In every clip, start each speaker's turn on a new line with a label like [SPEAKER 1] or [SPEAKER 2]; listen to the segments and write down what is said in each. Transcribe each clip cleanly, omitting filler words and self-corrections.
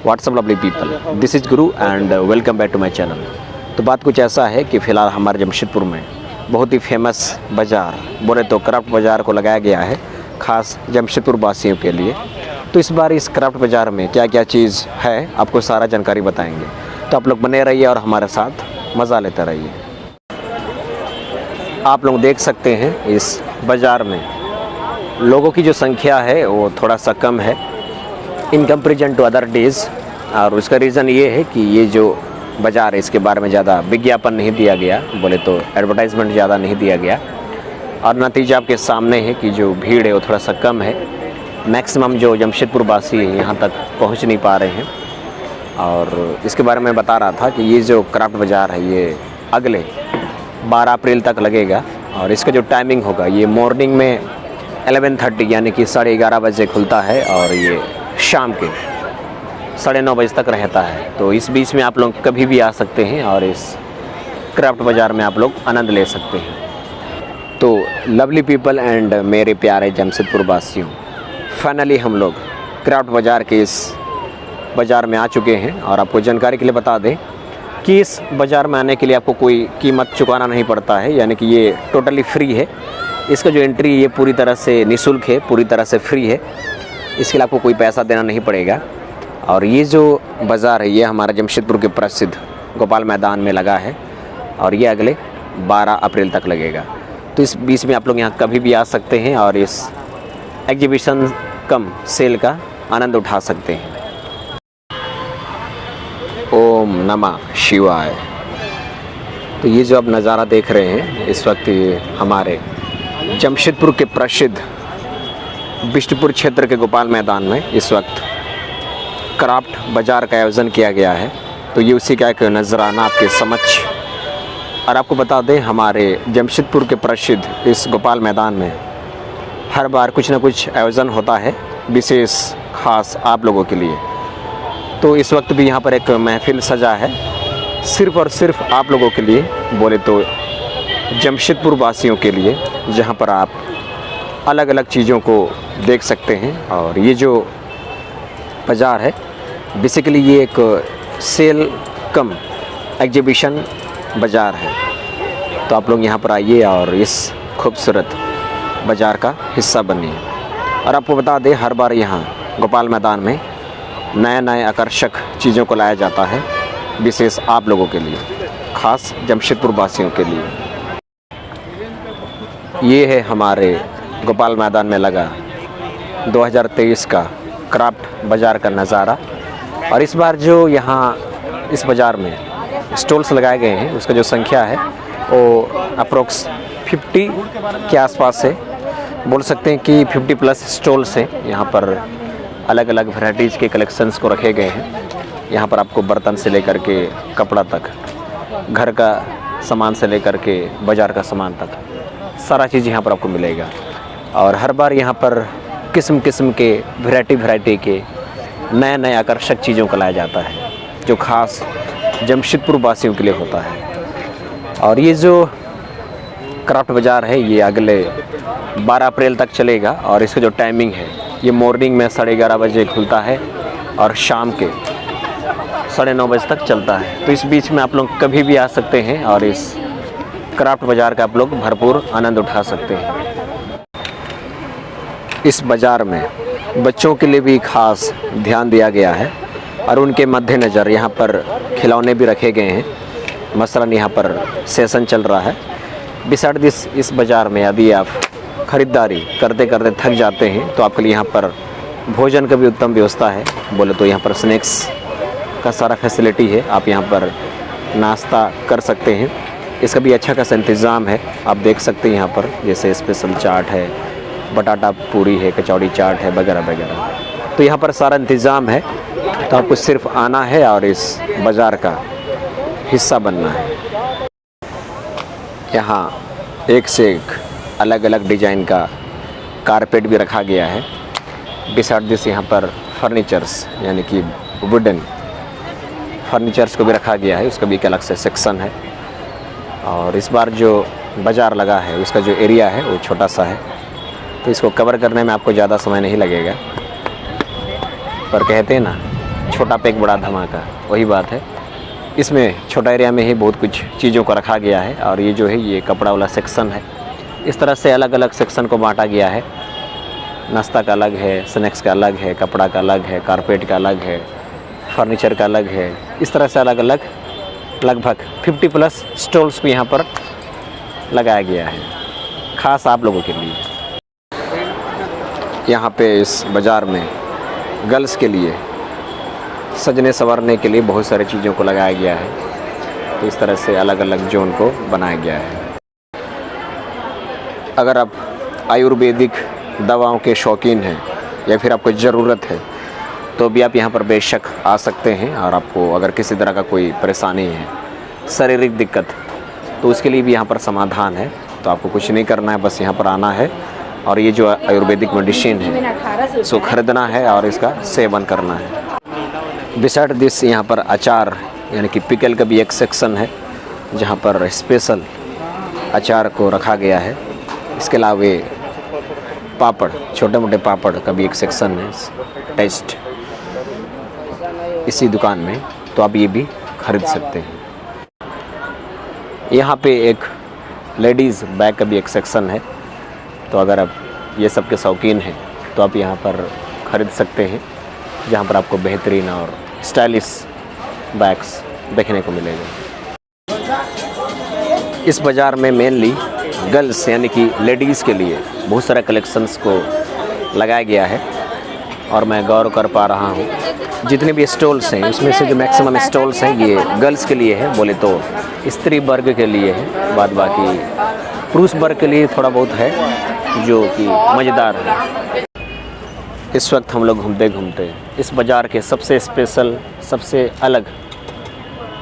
[SPEAKER 1] WhatsApp lovely people, this is Guru and welcome back to my channel. तो बात कुछ ऐसा है कि फ़िलहाल हमारे जमशेदपुर में बहुत ही फेमस बाज़ार बोले तो क्राफ्ट बाज़ार को लगाया गया है, ख़ास जमशेदपुर वासियों के लिए। तो इस बार इस क्राफ्ट बाज़ार में क्या क्या चीज़ है आपको सारा जानकारी बताएंगे, तो आप लोग बने रहिए और हमारे साथ मज़ा लेते रहिए। आप लोग देख सकते हैं इस बाज़ार में लोगों की जो संख्या है वो थोड़ा सा कम है in comparison to other days, और उसका रीज़न ये है कि ये जो बाज़ार है इसके बारे में ज़्यादा विज्ञापन नहीं दिया गया, बोले तो एडवर्टाइजमेंट ज़्यादा नहीं दिया गया, और नतीजा आपके सामने है कि जो भीड़ है वो थोड़ा सा कम है। मैक्सिमम जो जमशेदपुर वासी है यहाँ तक पहुँच नहीं पा रहे हैं। और इसके बारे में बता रहा था कि ये जो क्राफ्ट बाज़ार है ये अगले 12 अप्रैल तक लगेगा, और इसका जो टाइमिंग होगा ये मॉर्निंग में 11:30 यानी कि 11:30 बजे खुलता है और ये शाम के 9:30 बजे तक रहता है। तो इस बीच में आप लोग कभी भी आ सकते हैं और इस क्राफ्ट बाज़ार में आप लोग आनंद ले सकते हैं। तो लवली पीपल एंड मेरे प्यारे जमशेदपुर वासियों, फाइनली हम लोग क्राफ्ट बाज़ार के इस बाज़ार में आ चुके हैं। और आपको जानकारी के लिए बता दें कि इस बाज़ार में आने के लिए आपको कोई कीमत चुकाना नहीं पड़ता है, यानी कि ये टोटली फ्री है। इसका जो एंट्री ये पूरी तरह से निःशुल्क है, पूरी तरह से फ्री है, इसके लिए आपको कोई पैसा देना नहीं पड़ेगा। और ये जो बाज़ार है ये हमारा जमशेदपुर के प्रसिद्ध गोपाल मैदान में लगा है और ये अगले 12 अप्रैल तक लगेगा। तो इस बीच में आप लोग यहाँ कभी भी आ सकते हैं और इस एग्जीबिशन कम सेल का आनंद उठा सकते हैं। ओम नमः शिवाय। तो ये जो आप नज़ारा देख रहे हैं इस वक्त ये हमारे जमशेदपुर के प्रसिद्ध बिष्टुपुर क्षेत्र के गोपाल मैदान में इस वक्त क्राफ्ट बाज़ार का आयोजन किया गया है। तो ये उसी का एक नजराना आपके समक्ष। और आपको बता दें हमारे जमशेदपुर के प्रसिद्ध इस गोपाल मैदान में हर बार कुछ ना कुछ आयोजन होता है विशेष खास आप लोगों के लिए। तो इस वक्त भी यहाँ पर एक महफिल सजा है सिर्फ़ और सिर्फ आप लोगों के लिए, बोले तो जमशेदपुर वासियों के लिए, जहाँ पर आप अलग अलग चीज़ों को देख सकते हैं। और ये जो बाज़ार है बेसिकली ये एक सेल कम एग्जीबिशन बाज़ार है। तो आप लोग यहाँ पर आइए और इस खूबसूरत बाज़ार का हिस्सा बनिए। और आपको बता दें हर बार यहाँ गोपाल मैदान में नए नए आकर्षक चीज़ों को लाया जाता है विशेष आप लोगों के लिए, ख़ास जमशेदपुर वासियों के लिए। ये है हमारे गोपाल मैदान में लगा 2023 का क्राफ्ट बाज़ार का नज़ारा। और इस बार जो यहाँ इस बाज़ार में स्टॉल्स लगाए गए हैं उसका जो संख्या है वो अप्रोक्स 50 के आसपास है। बोल सकते हैं कि 50+ स्टॉल्स हैं। यहाँ पर अलग अलग वैराइटीज़ के कलेक्शंस को रखे गए हैं। यहाँ पर आपको बर्तन से लेकर के कपड़ा तक, घर का सामान से लेकर के बाज़ार का सामान तक सारा चीज़ यहाँ पर आपको मिलेगा। और हर बार यहाँ पर किस्म किस्म के वैरायटी के नए नए आकर्षक चीज़ों को लाया जाता है जो ख़ास जमशेदपुर वासियों के लिए होता है। और ये जो क्राफ्ट बाज़ार है ये अगले 12 अप्रैल तक चलेगा और इसका जो टाइमिंग है ये मॉर्निंग में 11:30 बजे खुलता है और शाम के 9:30 बजे तक चलता है। तो इस बीच में आप लोग कभी भी आ सकते हैं और इस क्राफ्ट बाज़ार का आप लोग भरपूर आनंद उठा सकते हैं। इस बाज़ार में बच्चों के लिए भी खास ध्यान दिया गया है और उनके मद्देनज़र यहाँ पर खिलौने भी रखे गए हैं। मसलन यहाँ पर सेशन चल रहा है। बिसाइड दिस इस बाज़ार में यदि आप ख़रीदारी करते करते थक जाते हैं तो आपके लिए यहाँ पर भोजन का भी उत्तम व्यवस्था है। बोले तो यहाँ पर स्नैक्स का सारा फैसिलिटी है, आप यहाँ पर नाश्ता कर सकते हैं। इसका भी अच्छा खासा इंतज़ाम है, आप देख सकते हैं यहाँ पर जैसे स्पेशल चाट है, बटाटा पूरी है, कचौड़ी चाट है वगैरह वगैरह। तो यहाँ पर सारा इंतज़ाम है। तो आपको सिर्फ आना है और इस बाज़ार का हिस्सा बनना है। यहाँ एक से एक अलग अलग डिज़ाइन का कारपेट भी रखा गया है। बिसाइड दिस यहाँ पर फर्नीचर्स यानी कि वुडन फर्नीचर्स को भी रखा गया है, उसका भी एक अलग से सेक्शन है। और इस बार जो बाज़ार लगा है उसका जो एरिया है वो छोटा सा है, तो इसको कवर करने में आपको ज़्यादा समय नहीं लगेगा। पर कहते हैं ना छोटा पैक बड़ा धमाका, वही बात है। इसमें छोटा एरिया में ही बहुत कुछ चीज़ों को रखा गया है। और ये जो है ये कपड़ा वाला सेक्शन है। इस तरह से अलग अलग सेक्शन को बांटा गया है। नाश्ता का अलग है, स्नैक्स का अलग है, कपड़ा का अलग है, कारपेट का अलग है, फर्नीचर का अलग है। इस तरह से अलग अलग लगभग 50+ स्टॉल्स को यहाँ पर लगाया गया है, ख़ास आप लोगों के लिए। यहाँ पे इस बाज़ार में गर्ल्स के लिए सजने संवरने के लिए बहुत सारी चीज़ों को लगाया गया है। तो इस तरह से अलग अलग जोन को बनाया गया है। अगर आप आयुर्वेदिक दवाओं के शौकीन हैं या फिर आपको ज़रूरत है तो भी आप यहाँ पर बेशक आ सकते हैं। और आपको अगर किसी तरह का कोई परेशानी है, शारीरिक दिक्कत, तो उसके लिए भी यहाँ पर समाधान है। तो आपको कुछ नहीं करना है, बस यहाँ पर आना है और ये जो आयुर्वेदिक मेडिसिन है इसको खरीदना है और इसका सेवन करना है। बिसाइड दिस यहाँ पर अचार यानी कि पिकल का भी एक सेक्शन है जहाँ पर स्पेशल अचार को रखा गया है। इसके अलावा पापड़, छोटे मोटे पापड़ का भी एक सेक्शन है टेस्ट इसी दुकान में, तो आप ये भी खरीद सकते हैं। यहाँ पे एक लेडीज़ बैग का भी एक सेक्शन है। तो अगर आप ये सब के शौकीन हैं तो आप यहाँ पर ख़रीद सकते हैं, जहाँ पर आपको बेहतरीन और स्टाइलिश बैग्स देखने को मिलेगा। इस बाज़ार में मेनली गर्ल्स यानी कि लेडीज़ के लिए बहुत सारे कलेक्शंस को लगाया गया है। और मैं गौर कर पा रहा हूँ जितने भी स्टॉल्स हैं उसमें से जो मैक्सिमम स्टॉल्स हैं ये गर्ल्स के लिए है, बोले तो स्त्री वर्ग के लिए है। बाद बाकी पुरुष वर्ग के लिए थोड़ा बहुत है जो कि मज़ेदार है। इस वक्त हम लोग घूमते घूमते इस बाज़ार के सबसे स्पेशल, सबसे अलग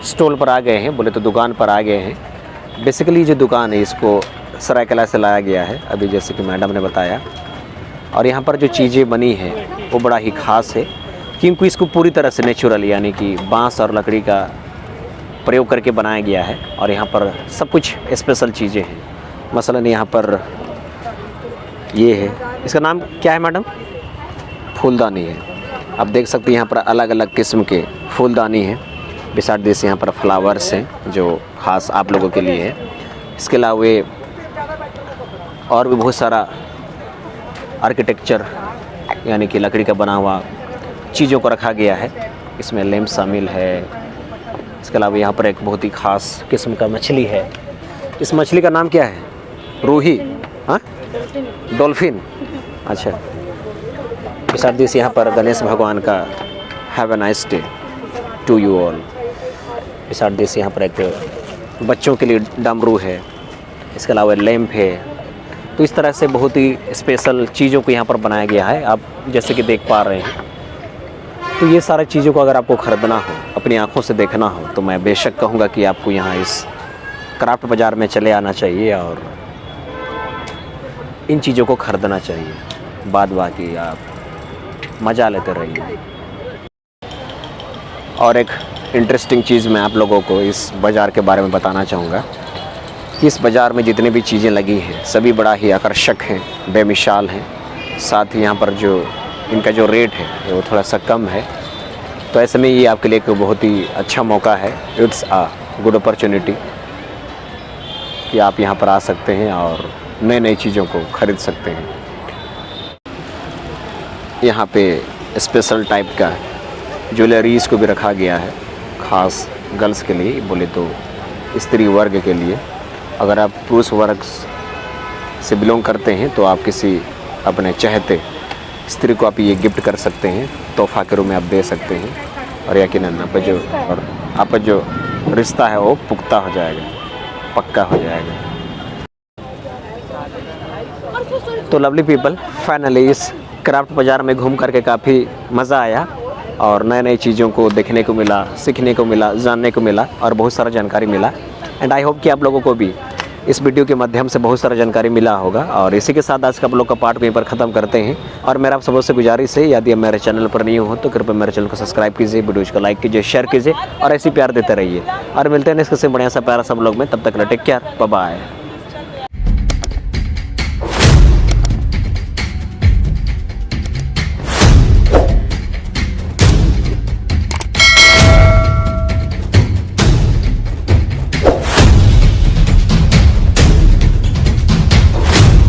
[SPEAKER 1] स्टॉल पर आ गए हैं, बोले तो दुकान पर आ गए हैं। बेसिकली जो दुकान है इसको सरायकला से लाया गया है, अभी जैसे कि मैडम ने बताया। और यहाँ पर जो चीज़ें बनी हैं वो बड़ा ही ख़ास है, क्योंकि इसको पूरी तरह से नेचुरल यानी कि बांस और लकड़ी का प्रयोग करके बनाया गया है। और यहाँ पर सब कुछ स्पेशल चीज़ें हैं। मसलन यहाँ पर ये है, इसका नाम क्या है मैडम? फूलदानी है। आप देख सकते हैं यहाँ पर अलग अलग किस्म के फूलदानी हैं। बिसाइड दिस यहाँ पर फ्लावर्स हैं जो ख़ास आप लोगों के लिए है। इसके अलावा और भी बहुत सारा आर्किटेक्चर यानी कि लकड़ी का बना हुआ चीज़ों को रखा गया है। इसमें लैंप शामिल है। इसके अलावा यहाँ पर एक बहुत ही ख़ास किस्म का मछली है। इस मछली का नाम क्या है? रूही? हाँ, डॉल्फिन। अच्छा। बिसाइड दिस यहाँ पर गणेश भगवान का have a nice day to you all. Beside this यहाँ पर एक बच्चों के लिए डमरू है। इसके अलावा लैंप है। तो इस तरह से बहुत ही स्पेशल चीज़ों को यहाँ पर बनाया गया है, आप जैसे कि देख पा रहे हैं। तो ये सारी चीज़ों को अगर आपको ख़रीदना हो, अपनी आँखों से देखना हो, तो मैं बेशक कहूँगा कि आपको यहाँ इस क्राफ्ट बाज़ार में चले आना चाहिए और इन चीज़ों को ख़रीदना चाहिए। बाद बाकी आप मज़ा लेते रहिए। और एक इंटरेस्टिंग चीज़ मैं आप लोगों को इस बाज़ार के बारे में बताना चाहूँगा कि इस बाज़ार में जितनी भी चीज़ें लगी हैं सभी बड़ा ही आकर्षक हैं, बेमिसाल हैं। साथ ही यहाँ पर जो इनका जो रेट है वो थोड़ा सा कम है। तो ऐसे में ये आपके लिए एक बहुत ही अच्छा मौका है। इट्स अ गुड अपॉर्चुनिटी कि आप यहाँ पर आ सकते हैं और नई नई चीज़ों को ख़रीद सकते हैं। यहाँ पे स्पेशल टाइप का ज्वेलरीज़ को भी रखा गया है, ख़ास गर्ल्स के लिए, बोले तो स्त्री वर्ग के लिए। अगर आप पुरुष वर्ग से बिलोंग करते हैं तो आप किसी अपने चाहते स्त्री को आप ये गिफ्ट कर सकते हैं, तोहफा के रूप में आप दे सकते हैं। और यकीनन आपका जो रिश्ता है वो पुख्ता हो जाएगा, पक्का हो जाएगा। तो लवली पीपल, फाइनली इस क्राफ्ट बाज़ार में घूम करके काफ़ी मज़ा आया और नए नई चीज़ों को देखने को मिला, सीखने को मिला, जानने को मिला और बहुत सारा जानकारी मिला। एंड आई होप कि आप लोगों को भी इस वीडियो के माध्यम से बहुत सारा जानकारी मिला होगा। और इसी के साथ आज का आप लोग का पार्ट वहीं पर ख़त्म करते हैं। और मेरा आप सबसे गुजारिश है, यदि आप मेरे चैनल पर नहीं हो तो कृपया मेरे चैनल को सब्सक्राइब कीजिए, वीडियोज़ को लाइक कीजिए, शेयर कीजिए और ऐसी प्यार देते रहिए। और मिलते हैं इसके से बढ़िया सा प्यारा सब लोग में। तब तक टेक केयर, बाय बाय।